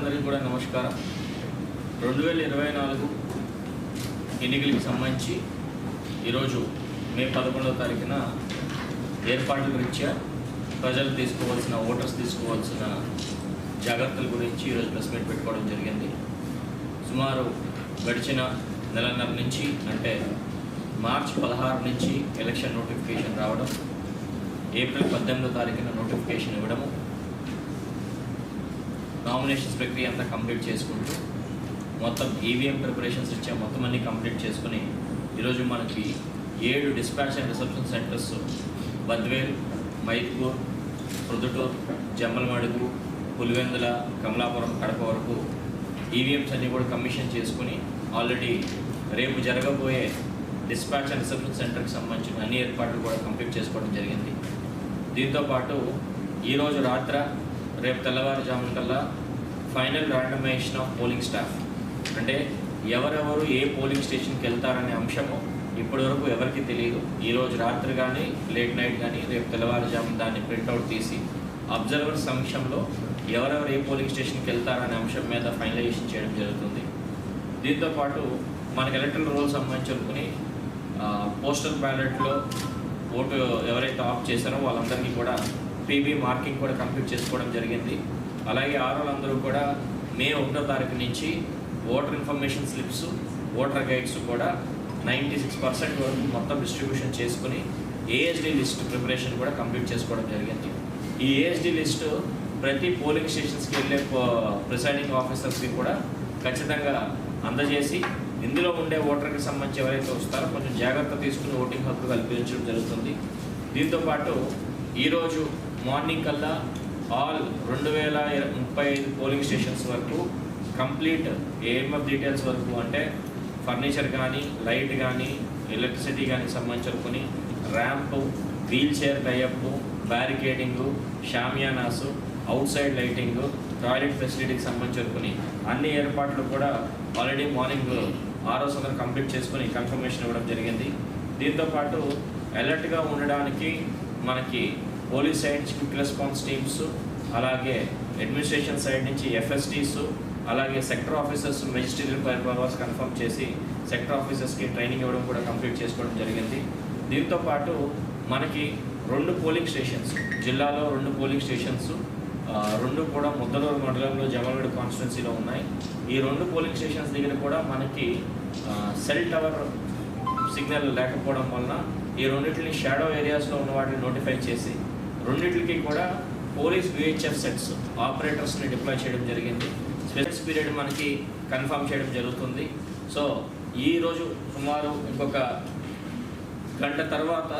మిత్రులందరికీ కూడా నమస్కారం. 2024 ఎన్నికలకు సంబంధించి ఈరోజు మే 11వ తారీఖున ఏర్పాట్ల రీత్యా ప్రజలు ఓటర్స్ తీసుకోవాల్సిన జాగ్రత్తల గురించి ఈరోజు ప్రెస్ మీట్ పెట్టుకోవడం జరిగింది. సుమారు గడిచిన నెలన్నర నుంచి అంటే మార్చి 16 నుంచి ఎలక్షన్ నోటిఫికేషన్ రావడం, ఏప్రిల్ 18వ తారీఖున నోటిఫికేషన్ ఇవ్వడము, నామినేషన్స్ ప్రక్రియ అంతా కంప్లీట్ చేసుకుంటూ మొత్తం ఈవీఎం ప్రిపరేషన్స్ ఇచ్చా మొత్తం అన్నీ కంప్లీట్ చేసుకుని ఈరోజు మనకి 7 dispatch and reception centres Badvel, Mydukur, Proddatur, Jammalamadugu, Pulivendula, Kamalapuram, Kadapa వరకు ఈవీఎంస్ అన్నీ కూడా కమిషన్ చేసుకుని ఆల్రెడీ రేపు జరగబోయే డిస్పాచ్ అండ్ రిసెప్షన్ సెంటర్కి సంబంధించిన అన్ని ఏర్పాట్లు కూడా కంప్లీట్ చేసుకోవడం జరిగింది. దీంతోపాటు ఈరోజు రాత్ర రేపు తెల్లవారుజామున కల్లా final randomisation of polling staff, అంటే ఎవరెవరు ఏ పోలింగ్ స్టేషన్కి వెళ్తారనే అంశము ఇప్పటివరకు ఎవరికి తెలియదు. ఈరోజు రాత్రి కానీ లేట్ నైట్ కానీ రేపు తెల్లవారుజామున దాన్ని ప్రింట్అవుట్ తీసి అబ్జర్వర్ సమక్షంలో ఎవరెవరు ఏ పోలింగ్ స్టేషన్కి వెళ్తారనే అంశం మీద ఫైనలైజేషన్ చేయడం జరుగుతుంది. దీంతోపాటు మనకు ఎలక్ట్రల్ రోల్ సంబంధించుకుని పోస్టల్ బ్యాలెట్లో ఓటు ఎవరైతే ఆఫ్ చేశారో వాళ్ళందరికీ కూడా పీబీ మార్కింగ్ కూడా కంప్లీట్ చేసుకోవడం జరిగింది. అలాగే ఆరోళ్ళందరూ కూడా మే 1వ తారీఖు నుంచి voter information slips, voter guides కూడా 96% వరకు మొత్తం డిస్ట్రిబ్యూషన్ చేసుకుని ఏఎస్డి లిస్ట్ ప్రిపరేషన్ కూడా కంప్లీట్ చేసుకోవడం జరిగింది. ఈ ఏఎస్డి లిస్టు ప్రతి పోలింగ్ స్టేషన్స్కి వెళ్ళే ప్రిసైడింగ్ ఆఫీసర్స్కి కూడా ఖచ్చితంగా అందజేసి ఇందులో ఉండే ఓటర్కి సంబంధించి ఎవరైతే వస్తారో కొంచెం జాగ్రత్త తీసుకుని ఓటింగ్ హక్కు కల్పించడం జరుగుతుంది. దీంతోపాటు ఈరోజు మార్నింగ్ కల్లా ఆల్ 2035 పోలింగ్ స్టేషన్స్ వరకు కంప్లీట్ ఏఎంఎఫ్ డీటెయిల్స్ వరకు, అంటే ఫర్నిచర్ కానీ, లైట్ కానీ, ఎలక్ట్రిసిటీ కానీ సంబంధించుకొని ramp, wheel chair tie up, barricading, shamianas, outside lighting, toilet ఫెసిలిటీకి సంబంధించుకొని అన్ని ఏర్పాట్లు కూడా ఆల్రెడీ మార్నింగ్ 6వ సంవత్సరం కంప్లీట్ చేసుకుని కన్ఫర్మేషన్ ఇవ్వడం జరిగింది. దీంతోపాటు అలర్ట్గా ఉండడానికి మనకి పోలీస్ సైడ్ నుంచి క్విక్ రెస్పాన్స్ టీమ్స్, అలాగే అడ్మినిస్ట్రేషన్ సైడ్ నుంచి ఎఫ్ఎస్టీస్, అలాగే సెక్టర్ ఆఫీసర్స్ మెజిస్ట్రేటివ్ పవర్స్ కన్ఫర్మ్ చేసి సెక్టర్ ఆఫీసర్స్కి ట్రైనింగ్ ఇవ్వడం కూడా కంప్లీట్ చేసుకోవడం జరిగింది. దీంతోపాటు మనకి 2 పోలింగ్ స్టేషన్స్ జిల్లాలో 2 పోలింగ్ స్టేషన్స్ 2 కూడా ముద్దలూరు మండలంలో జమలమడుగు కాన్స్టిట్యున్సీలో ఉన్నాయి. ఈ 2 పోలింగ్ స్టేషన్స్ దగ్గర కూడా మనకి సెల్ టవర్ సిగ్నల్ లేకపోవడం వలన ఈ రెండింటిని షాడో ఏరియాస్లో ఉన్న వాటిని నోటిఫై చేసి రెండింటికి కూడా పోలీస్ విహెచ్ఎఫ్ సెట్స్ ఆపరేటర్స్ని డిప్లాయ్ చేయడం జరిగింది. స్పెషల్ పీరియడ్ మనకి కన్ఫర్మ్ చేయడం జరుగుతుంది. సో ఈరోజు సుమారు ఇంకొక గంట తర్వాత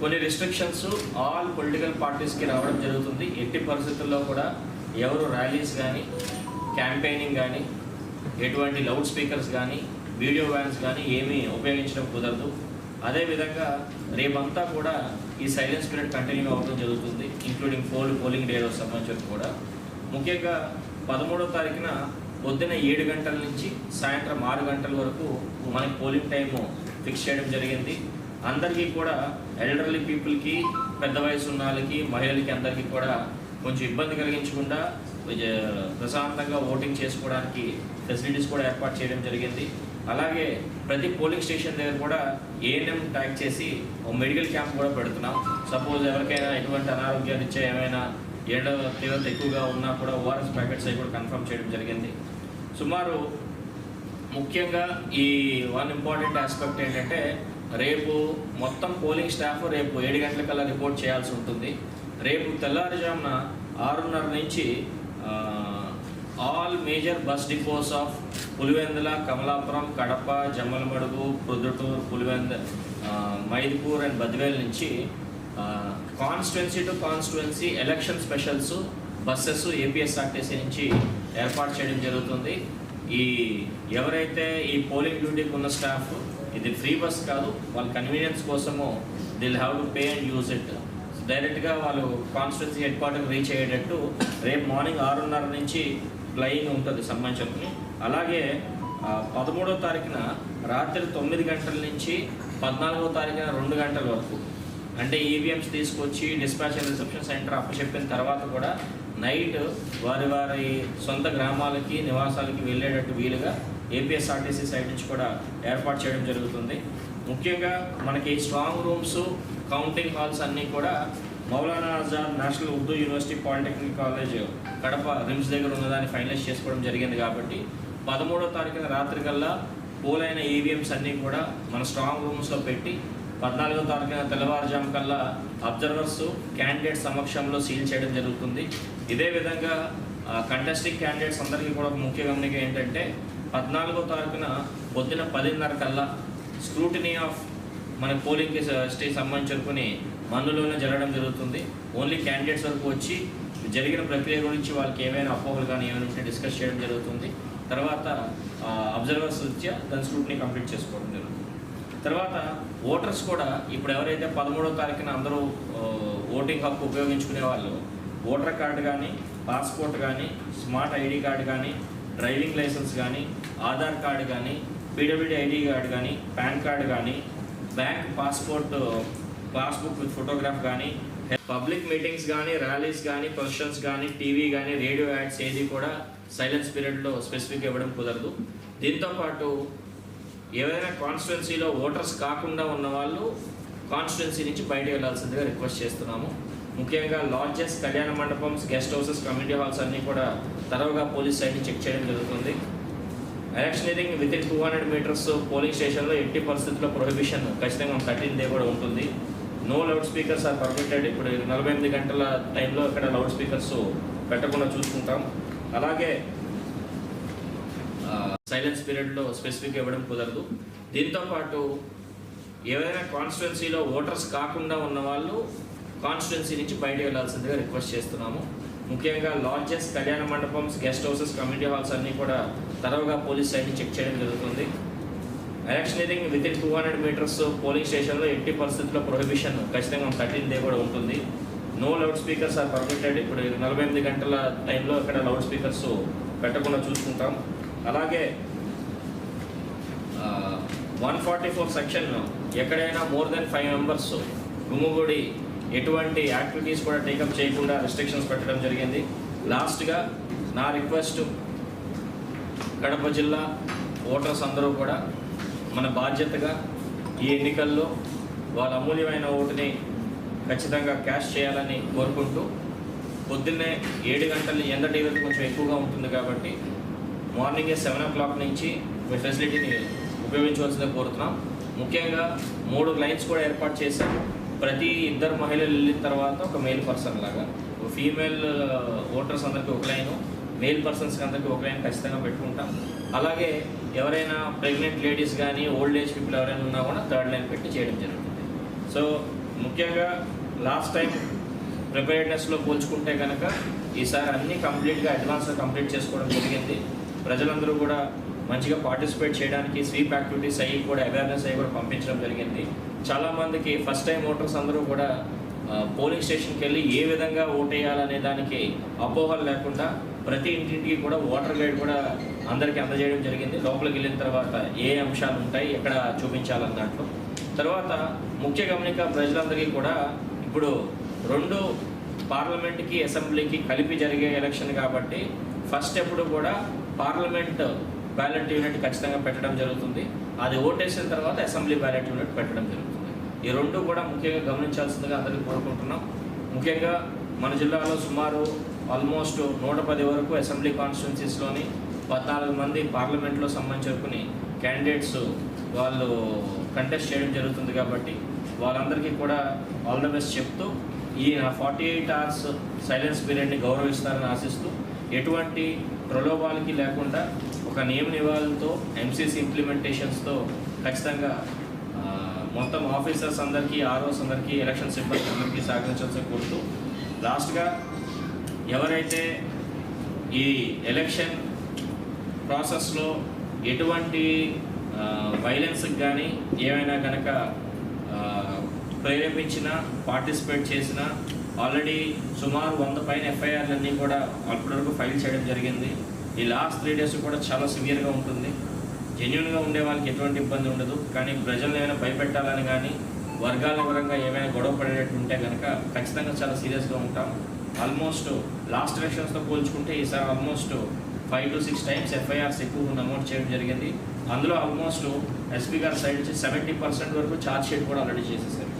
కొన్ని రిస్ట్రిక్షన్స్ ఆల్ పొలిటికల్ పార్టీస్కి రావడం జరుగుతుంది. ఎట్టి పరిస్థితుల్లో కూడా ఎవరు ర్యాలీస్ కానీ, క్యాంపెయినింగ్ కానీ, ఎటువంటి లౌడ్ స్పీకర్స్ కానీ, వీడియో వ్యాన్స్ కానీ ఏమీ ఉపయోగించడం కుదరదు. అదేవిధంగా రేపంతా కూడా ఈ సైలెన్స్ పీరియడ్ కంటిన్యూ అవ్వడం జరుగుతుంది, ఇంక్లూడింగ్ పోలింగ్ డే రోజు సంబంధించి కూడా. ముఖ్యంగా 13వ తారీఖున పొద్దున్న 7 గంటల నుంచి సాయంత్రం 6 గంటల వరకు మనకి పోలింగ్ టైము ఫిక్స్ చేయడం జరిగింది. అందరికీ కూడా ఎల్డర్లీ పీపుల్కి, పెద్ద వయసు ఉన్న వాళ్ళకి, మహిళలకి అందరికీ కూడా కొంచెం ఇబ్బంది కలిగించకుండా ప్రశాంతంగా ఓటింగ్ చేసుకోవడానికి ఫెసిలిటీస్ కూడా ఏర్పాటు చేయడం జరిగింది. అలాగే ప్రతి పోలింగ్ స్టేషన్ దగ్గర కూడా ఏఎన్ఎం ట్యాగ్ చేసి ఒక మెడికల్ క్యాంప్ కూడా పెడుతున్నాం. సపోజ్ ఎవరికైనా ఎటువంటి అనారోగ్యాలు ఇచ్చే ఏమైనా ఎండ తీవ్రత ఎక్కువగా ఉన్నా కూడా ఓఆర్ఎస్ ప్యాకెట్స్ అవి కూడా కన్ఫర్మ్ చేయడం జరిగింది. సుమారు ముఖ్యంగా ఈ వన్ ఇంపార్టెంట్ ఆస్పెక్ట్ ఏంటంటే రేపు మొత్తం పోలింగ్ స్టాఫ్ రేపు 7 గంటలకల్లా రిపోర్ట్ చేయాల్సి ఉంటుంది. రేపు తెల్లవారుజామున 6:30 నుంచి all major bus depots of Pulivendula, Kamalapuram, Kadapa, Jammalamadugu, Proddatur, Mydukur and Badvel నుంచి constituency to constituency election specials buses APSRTC నుంచి ఏర్పాటు చేయడం జరుగుతుంది. ఎవరైతే ఈ పోలింగ్ డ్యూటీకి ఉన్న స్టాఫ్, ఇది ఫ్రీ బస్ కాదు, వాళ్ళ కన్వీనియన్స్ కోసము Dil have to pay and use it. డైరెక్ట్గా వాళ్ళు కాన్స్టిట్యున్సీ హెడ్ క్వార్టర్కి రీచ్ అయ్యేటట్టు రేపు మార్నింగ్ 6:30 నుంచి ఫ్లయింగ్ ఉంటుంది సంబంధించి. అలాగే 13వ తారీఖున రాత్రి 9 గంటల నుంచి 14వ తారీఖున 2 గంటల వరకు, అంటే ఈవీఎంస్ తీసుకొచ్చి డిస్పాచ్ అండ్ రిసెప్షన్ సెంటర్ అప్పచెప్పిన తర్వాత కూడా నైట్ వారి వారి సొంత గ్రామాలకి నివాసాలకి వెళ్ళేటట్టు వీలుగా ఏపీఎస్ఆర్టీసీ సైడ్ నుంచి కూడా ఏర్పాటు చేయడం జరుగుతుంది. ముఖ్యంగా మనకి స్ట్రాంగ్ రూమ్స్, కౌంటింగ్ హాల్స్ అన్నీ కూడా Maulana Azad national Urdu university polytechnic college Kadapa RIMS దగ్గర ఉన్నదాన్ని ఫైనలైజ్ చేసుకోవడం జరిగింది. కాబట్టి 13వ తారీఖున రాత్రి కల్లా పోలైన ఈవీఎంస్ అన్నీ కూడా మన స్ట్రాంగ్ రూమ్స్లో పెట్టి 14వ తారీఖున తెల్లవారుజాము కల్లా అబ్జర్వర్స్ క్యాండిడేట్ సమక్షంలో సీల్ చేయడం జరుగుతుంది. ఇదే విధంగా కంటెస్టింగ్ క్యాండిడేట్స్ అందరికీ కూడా ఒక ముఖ్య గమనిక ఏంటంటే 14వ తారీఖున పొద్దున 10:30 కల్లా స్క్రూటినీ ఆఫ్ మన పోలింగ్కి స్టేజ్ సంబంధించుకొని మన్నులోనే జరగడం జరుగుతుంది. ఓన్లీ క్యాండిడేట్స్ వరకు వచ్చి జరిగిన ప్రక్రియ గురించి వాళ్ళకి ఏమైనా అపోహలు కానీ ఏమైనా ఉంటే డిస్కస్ చేయడం జరుగుతుంది. తర్వాత అబ్జర్వర్స్ వచ్చి దాని స్క్రూటినీ కంప్లీట్ చేసుకోవడం జరుగుతుంది. తర్వాత ఓటర్స్ కూడా ఇప్పుడు ఎవరైతే 13వ తారీఖున అందరూ ఓటింగ్ హక్కు ఉపయోగించుకునే వాళ్ళు ఓటర్ కార్డు కానీ, పాస్పోర్ట్ కానీ, స్మార్ట్ ఐడి కార్డు కానీ, డ్రైవింగ్ లైసెన్స్ కానీ, ఆధార్ కార్డు కానీ, పీడబ్ల్యూడీ ఐడి కార్డు కానీ, పాన్ కార్డు కానీ, బ్యాంక్ పాస్బుక్ విత్ ఫోటోగ్రాఫ్ కానీ, పబ్లిక్ మీటింగ్స్ కానీ, ర్యాలీస్ కానీ, ప్రొసెషన్స్ కానీ, టీవీ కానీ, రేడియో యాడ్స్ ఏది కూడా సైలెన్స్ పీరియడ్లో స్పెసిఫిక్ ఇవ్వడం కుదరదు. దీంతోపాటు ఏవైనా కాన్స్టిట్యున్సీలో ఓటర్స్ కాకుండా ఉన్న వాళ్ళు కాన్స్టిట్యున్సీ నుంచి బయటకు వెళ్ళాల్సిందిగా రిక్వెస్ట్ చేస్తున్నాము. ముఖ్యంగా లాడ్జెస్, కళ్యాణ మండపమ్స్, గెస్ట్ హౌసెస్, కమ్యూనిటీ హాల్స్ అన్నీ కూడా తరవుగా పోలీస్ సైడ్ని చెక్ చేయడం జరుగుతుంది. ఎలక్షనీరింగ్ వితిన్ 200 మీటర్స్ పోలింగ్ స్టేషన్లో ఎట్టి పరిస్థితుల్లో ప్రొహిబిషన్ ఖచ్చితంగా 13th డే కూడా ఉంటుంది. No loudspeakers are permitted. ఇప్పుడు 48 గంటల టైంలో ఇక్కడ లౌడ్ స్పీకర్స్ పెట్టకుండా చూసుకుంటాం. అలాగే సైలెన్స్ పీరియడ్లో స్పెసిఫిక్ ఇవ్వడం కుదరదు. దీంతోపాటు ఏవైనా కాన్స్టిట్యున్సీలో ఓటర్స్ కాకుండా ఉన్న వాళ్ళు కాన్స్టిట్యున్సీ నుంచి బయటకు వెళ్ళాల్సిందిగా రిక్వెస్ట్ చేస్తున్నాము. ముఖ్యంగా లాడ్జెస్, కళ్యాణ మండపమ్స్, గెస్ట్ హౌసెస్, కమ్యూనిటీ హాల్స్ అన్నీ కూడా తరవుగా పోలీస్ సైడ్ని చెక్ చేయడం జరుగుతుంది. ఎలక్షనీరింగ్ వితిన్ 200 మీటర్స్ పోలింగ్ స్టేషన్లో ఎట్టి పరిస్థితుల్లో ప్రొహిబిషన్ ఖచ్చితంగా 13th డే కూడా ఉంటుంది. No loudspeakers are permitted. ఇప్పుడు 48 గంటల టైంలో ఇక్కడ లౌడ్ స్పీకర్స్ పెట్టకుండా చూసుకుంటాం. అలాగే 144 సెక్షన్ ఎక్కడైనా మోర్ దెన్ 5 మెంబర్స్ గుమ్ముగూడి ఎటువంటి యాక్టివిటీస్ కూడా టేకప్ చేయకుండా రెస్ట్రిక్షన్స్ పెట్టడం జరిగింది. లాస్ట్గా నా రిక్వెస్ట్, కడప జిల్లా ఓటర్స్ అందరూ కూడా మన బాధ్యతగా ఈ ఎన్నికల్లో వాళ్ళ అమూల్యమైన ఓటుని ఖచ్చితంగా క్యాష్ చేయాలని కోరుకుంటూ, పొద్దున్నే 7 గంటలు ఎండ టీవీ కొంచెం ఎక్కువగా ఉంటుంది కాబట్టి మార్నింగే 7 o'clock నుంచి మీ ఫెసిలిటీని ఉపయోగించవలసిందిగా కోరుతున్నాం. ముఖ్యంగా 3 లైన్స్ కూడా ఏర్పాటు చేశాము. ప్రతి 2 మహిళలు వెళ్ళిన తర్వాత ఒక మెయిల్ పర్సన్ లాగా, ఫీమేల్ ఓటర్స్ అందరికీ ఒక లైను, మేల్ పర్సన్స్కి అందరికీ ఒక లైన్ ఖచ్చితంగా పెట్టుకుంటాం. అలాగే ఎవరైనా ప్రెగ్నెంట్ లేడీస్ కానీ, ఓల్డ్ ఏజ్ పీపుల్ ఎవరైనా ఉన్నా కూడా 3rd లైన్ పెట్టి చేయడం జరుగుతుంది. సో ముఖ్యంగా లాస్ట్ టైం ప్రిపేర్డ్నెస్లో పోల్చుకుంటే కనుక ఈసారి అన్నీ కంప్లీట్గా అడ్వాన్స్గా కంప్లీట్ చేసుకోవడం జరిగింది. ప్రజలందరూ కూడా మంచిగా పార్టిసిపేట్ చేయడానికి స్వీప్ యాక్టివిటీస్ అయ్యి కూడా అవేర్నెస్ అయ్యి కూడా పంపించడం జరిగింది. చాలామందికి ఫస్ట్ టైం ఓటర్స్ అందరూ కూడా పోలింగ్ స్టేషన్కి వెళ్ళి ఏ విధంగా ఓటేయాలనే దానికి అపోహలు లేకుండా ప్రతి ఇంటింటికి కూడా ఓటర్ గైడ్ కూడా అందరికీ అందజేయడం జరిగింది. లోపలికి వెళ్ళిన తర్వాత ఏ అంశాలు ఉంటాయి, ఎక్కడ చూపించాలన్న దాంట్లో. తర్వాత ముఖ్య గమనిక ప్రజలందరికీ కూడా ఇప్పుడు 2 పార్లమెంట్కి, అసెంబ్లీకి కలిపి జరిగే ఎలక్షన్ కాబట్టి ఫస్ట్ ఎప్పుడు కూడా పార్లమెంట్ బ్యాలెట్ యూనిట్ ఖచ్చితంగా పెట్టడం జరుగుతుంది. అది ఓటేసిన తర్వాత అసెంబ్లీ బ్యాలెట్ యూనిట్ పెట్టడం జరుగుతుంది. ఈ 2 కూడా ముఖ్యంగా గమనించాల్సిందిగా అందరికీ కోరుకుంటున్నాం. ముఖ్యంగా మన జిల్లాలో సుమారు ఆల్మోస్ట్ 110 వరకు అసెంబ్లీ కాన్స్టిట్యున్సీస్లోని 14 మంది పార్లమెంట్లో సంబంధించుకుని క్యాండిడేట్స్ వాళ్ళు కంటెస్ట్ చేయడం జరుగుతుంది. కాబట్టి వాళ్ళందరికీ కూడా ఆల్ ద బెస్ట్ చెప్తూ ఈ 48 hours సైలెన్స్ పీరియడ్ని గౌరవిస్తారని ఆశిస్తూ, ఎటువంటి ప్రలోభాలకి లేకుండా ఒక నియమ నిబంధనలతో ఎంసీసీ ఇంప్లిమెంటేషన్స్తో ఖచ్చితంగా మొత్తం ఆఫీసర్స్ అందరికీ, ఆర్ఓస్ అందరికీ, ఎలక్షన్ సిబ్బంది అందరికీ సహకరించాల్సి కోరుతూ, లాస్ట్గా ఎవరైతే ఈ ఎలక్షన్ ప్రాసెస్లో ఎటువంటి వైలెన్స్కి కానీ ఏమైనా కనుక ప్రేరేపించినా, పార్టిసిపేట్ చేసినా, ఆల్రెడీ సుమారు 100 పైన ఎఫ్ఐఆర్లన్నీ కూడా అప్పటివరకు ఫైల్ చేయడం జరిగింది. ఈ లాస్ట్ 3 days కూడా చాలా సివియర్గా ఉంటుంది. జెన్యున్గా ఉండే వాళ్ళకి ఎటువంటి ఇబ్బంది ఉండదు. కానీ ప్రజలను ఏమైనా భయపెట్టాలని కానీ, వర్గాల పరంగా ఏమైనా గొడవ పడేటట్టు ఉంటే కనుక ఖచ్చితంగా చాలా సీరియస్గా ఉంటాం. ఆల్మోస్ట్ లాస్ట్ ఎలక్షన్స్తో పోల్చుకుంటే ఈసారి ఆల్మోస్ట్ 5 to 6 times ఎఫ్ఐఆర్స్ ఎక్కువ నమోదు చేయడం జరిగింది. అందులో ఆల్మోస్ట్ ఎస్పీ గారి సైడ్ నుంచి 70% వరకు ఛార్జ్ షీట్ కూడా ఆల్రెడీ చేసేసారు.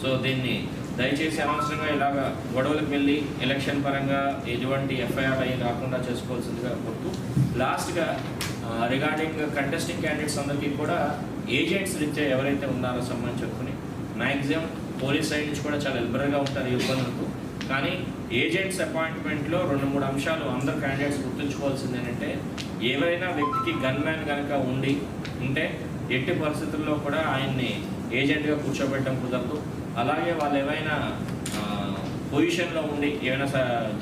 సో దీన్ని దయచేసి అనవసరంగా ఇలాగ గొడవలకు వెళ్ళి ఎలక్షన్ పరంగా ఎటువంటి ఎఫ్ఐఆర్ అయ్యి రాకుండా చేసుకోవాల్సిందిగా కోరుతూ, లాస్ట్గా రిగార్డింగ్ కంటెస్టింగ్ క్యాండిడేట్స్ అందరికీ కూడా ఏజెంట్స్ రీత్యా ఎవరైతే ఉన్నారో సంబంధించి చెప్పుకుని మ్యాక్సిమం పోలీస్ సైడ్ నుంచి కూడా చాలా లిబరల్గా ఉంటారు ఈ ఇబ్బందులకు. కానీ ఏజెంట్స్ అపాయింట్మెంట్లో 2-3 అంశాలు అందరు క్యాండిడేట్స్ గుర్తుంచుకోవాల్సింది ఏంటంటే, ఎవరైనా వ్యక్తికి గన్ మ్యాన్ కనుక ఉంటే ఎట్టి పరిస్థితుల్లో కూడా ఆయన్ని ఏజెంట్గా కూర్చోబెట్టడం కుదరదు. అలాగే వాళ్ళు ఏమైనా పొజిషన్లో ఉండి ఏమైనా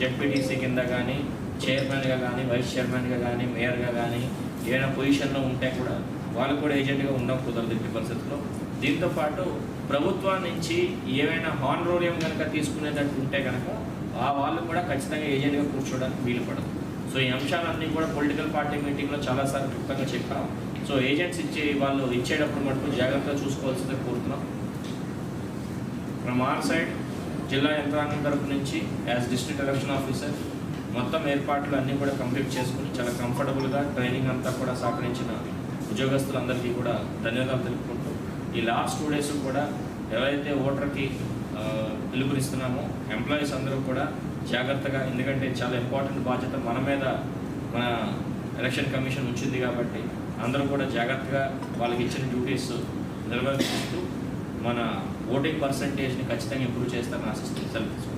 జెడ్పీటీసీ కింద కానీ, చైర్మన్గా కానీ, వైస్ చైర్మన్గా కానీ, మేయర్గా కానీ ఏమైనా పొజిషన్లో ఉంటే కూడా వాళ్ళు కూడా ఏజెంట్గా ఉండడం కుదరదు ఎట్టి పరిస్థితుల్లో. దీంతోపాటు ప్రభుత్వం నుంచి ఏమైనా హానరోరియం కనుక తీసుకునేటట్టు ఉంటే కనుక వాళ్ళు కూడా ఖచ్చితంగా ఏజెంట్గా కూర్చోవడానికి వీలు పడదు. సో ఈ అంశాలన్నీ కూడా పొలిటికల్ పార్టీ మీటింగ్లో చాలాసార్లు క్లుప్తంగా చెప్పాం. సో ఏజెంట్స్ వాళ్ళు ఇచ్చేటప్పుడు మటుకు జాగ్రత్తగా చూసుకోవాల్సిందే కోరుతున్నాం. ఫ్రమ్ ఆర్ సైడ్ జిల్లా యంత్రాంగం తరపు నుంచి యాజ్ డిస్ట్రిక్ట్ ఎలక్షన్ ఆఫీసర్ మొత్తం ఏర్పాట్లు అన్నీ కూడా కంప్లీట్ చేసుకుని చాలా కంఫర్టబుల్గా ట్రైనింగ్ అంతా కూడా సహకరించిన ఉద్యోగస్తులందరికీ కూడా ధన్యవాదాలు తెలుపుకుంటూ, ఈ లాస్ట్ 2 days కూడా ఎవరైతే ఓటర్కి పిలుపునిస్తున్నామో ఎంప్లాయీస్ అందరూ కూడా జాగ్రత్తగా, ఎందుకంటే చాలా ఇంపార్టెంట్ బాధ్యత మన మీద మన ఎలక్షన్ కమిషన్ ఉంచింది కాబట్టి అందరూ కూడా జాగ్రత్తగా వాళ్ళకి ఇచ్చిన డ్యూటీస్ నిర్వహిస్తూ మన ఓటింగ్ పర్సంటేజ్ని ఖచ్చితంగా ఇంప్రూవ్ చేస్తారని ఆశిస్తూ సెలవు తీసుకుంటాం.